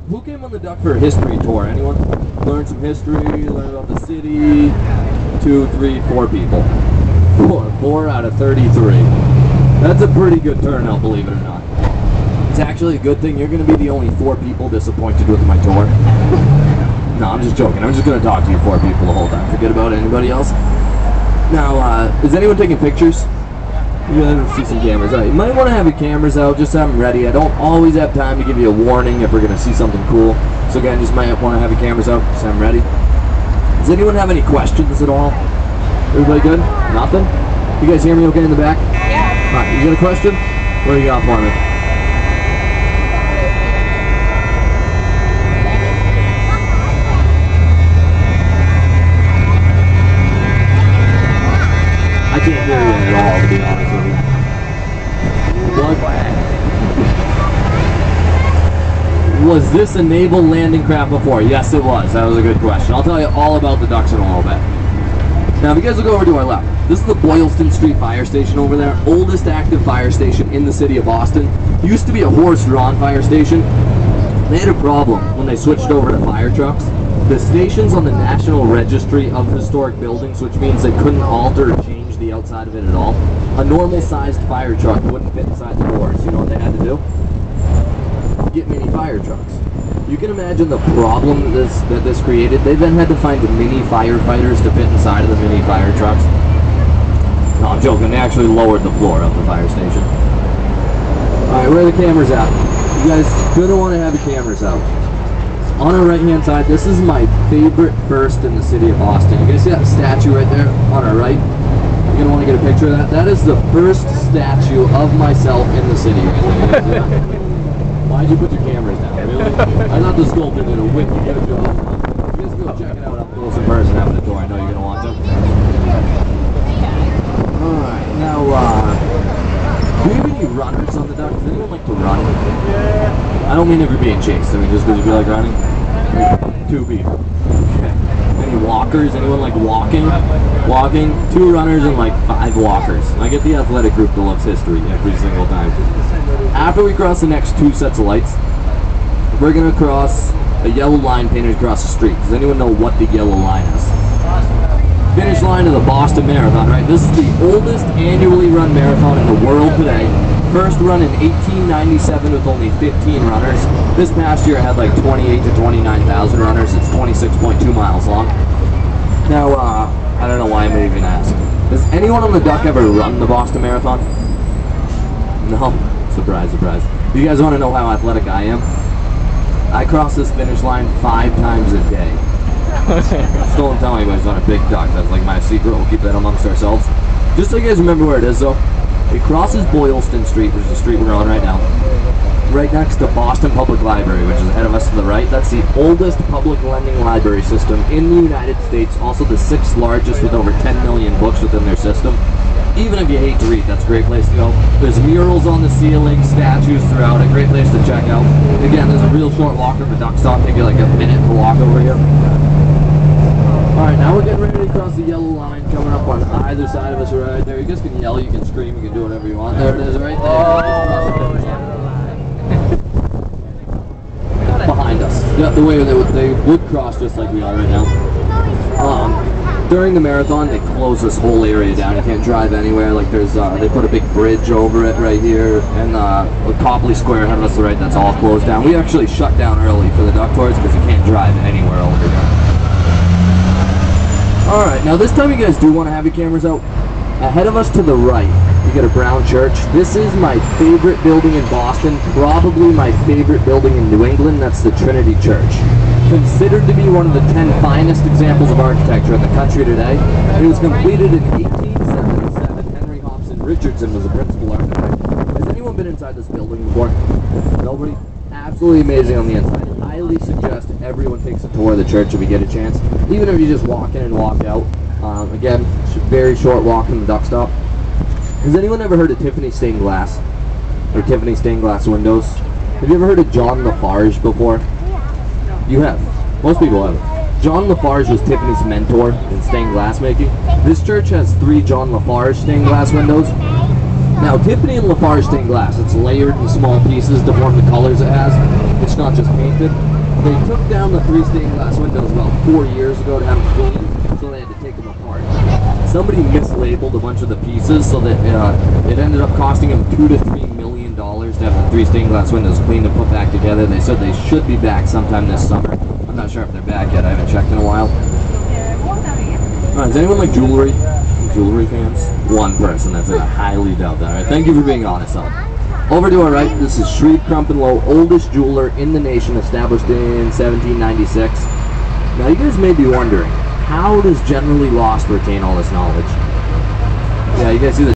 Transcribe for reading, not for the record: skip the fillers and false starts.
Who came on the duck for a history tour? Anyone? Learn some history, learn about the city. 2, 3, 4 people. 4 out of 33. That's a pretty good turnout, believe it or not. It's actually a good thing. You're going to be the only 4 people disappointed with my tour. No, I'm just joking. I'm just going to talk to you 4 people the whole time. Forget about anybody else. Now, is anyone taking pictures? You gotta see some cameras. All right, you might want to have your cameras out, just have them ready. I don't always have time to give you a warning if we're going to see something cool. So again, just might want to have your cameras out, just have them ready. Does anyone have any questions at all? Everybody good? Nothing? You guys hear me okay in the back? Yeah. All right, you got a question? What do you got for me? I can't hear you at all, to be honest with you. What? Was this a naval landing craft before? Yes, it was. That was a good question. I'll tell you all about the ducks in a little bit. Now, if you guys will go over to our left, this is the Boylston Street Fire Station over there. Oldest active fire station in the city of Boston. Used to be a horse-drawn fire station. They had a problem when they switched over to fire trucks. The station's on the National Registry of Historic Buildings, which means they couldn't alter or change the outside of it at all. A normal-sized fire truck wouldn't fit inside the doors. You know what they had to do? Get mini fire trucks. You can imagine the problem that this created. They then had to find mini firefighters to fit inside of the mini fire trucks. No, I'm joking. They actually lowered the floor of the fire station. Alright, where are the cameras at? You guys gonna want to have your cameras out. On our right-hand side, this is my favorite first in the city of Boston. You guys see that statue right there on our right? You're gonna want to get a picture of that. That is the first statue of myself in the city. Why'd you put your cameras down? Really? I thought the sculptor did a wicked good job. You guys go check it out up close in person after the tour. I know you're gonna want to. Alright, now, do we have any runners on the duck? Does anyone like to run? Yeah. I don't mean if you're being chased. I mean just because you feel like running. 2 people. Okay. Any walkers? Anyone like walking? Walking. 2 runners and like 5 walkers. I get the athletic group that loves history every single time. After we cross the next 2 sets of lights, we're going to cross a yellow line painted across the street. Does anyone know what the yellow line is? Finish line of the Boston Marathon, right? This is the oldest annually run marathon in the world today. First run in 1897 with only 15 runners. This past year it had like 28 to 29,000 runners. It's 26.2 miles long. Now, I don't know why I'm even asking. Does anyone on the duck ever run the Boston Marathon? No? Surprise, surprise. Do you guys want to know how athletic I am? I cross this finish line 5 times a day. Still don't tell anybody it's not a big duck. That's like my secret. We'll keep that amongst ourselves. Just so you guys remember where it is, though. It crosses Boylston Street, which is the street we're on right now. Right next to Boston Public Library, which is ahead of us to the right. That's the oldest public lending library system in the United States. Also the 6th largest with over 10 million books within their system. Even if you hate to read, that's a great place to go. There's murals on the ceiling, statues throughout, a great place to check out. Again, there's a real short walk from the duck stop, maybe like a minute to walk over here. Alright, now we're getting ready to cross the yellow line coming up on either side of us right there. You guys can yell, you can scream, you can do whatever you want. There it is right there. Behind us. Yeah, the way they would cross just like we are right now. During the marathon, they close this whole area down. You can't drive anywhere. Like there's, they put a big bridge over it right here, and with Copley Square ahead of us to the right, that's all closed down. We actually shut down early for the duck tours because you can't drive anywhere over here. Alright, now this time you guys do want to have your cameras out. Ahead of us to the right, you get a brown church. This is my favorite building in Boston, probably my favorite building in New England. That's the Trinity Church. Considered to be one of the 10 finest examples of architecture in the country today. It was completed in 1877. Henry Hobson Richardson was the principal architect. Has anyone been inside this building before? Nobody? Absolutely amazing on the inside. Highly suggest everyone takes a tour of the church if you get a chance. Even if you just walk in and walk out. Again, very short walk from the duck stop. Has anyone ever heard of Tiffany stained glass? Or Tiffany stained glass windows? Have you ever heard of John Lafarge before? You have. Most people have. John Lafarge was Tiffany's mentor in stained glass making. This church has 3 John Lafarge stained glass windows. Now, Tiffany and Lafarge stained glass, it's layered in small pieces to form the colors it has. It's not just painted. They took down the 3 stained glass windows about 4 years ago to have them cleaned, so they had to take them apart. Somebody mislabeled a bunch of the pieces, so that it ended up costing them $2 to $3 million to have the 3 stained glass windows cleaned and put back together. They said they should be back sometime this summer. I'm not sure if they're back yet. I haven't checked in a while. Does anyone like jewelry? Jewelry fans? One person. That's it. I highly doubt that. All right, thank you for being honest, though. Over to our right, this is Shreve Crump and Lowe, oldest jeweler in the nation, established in 1796. Now, you guys may be wondering, how does Generally Lost retain all this knowledge? Yeah, you guys see the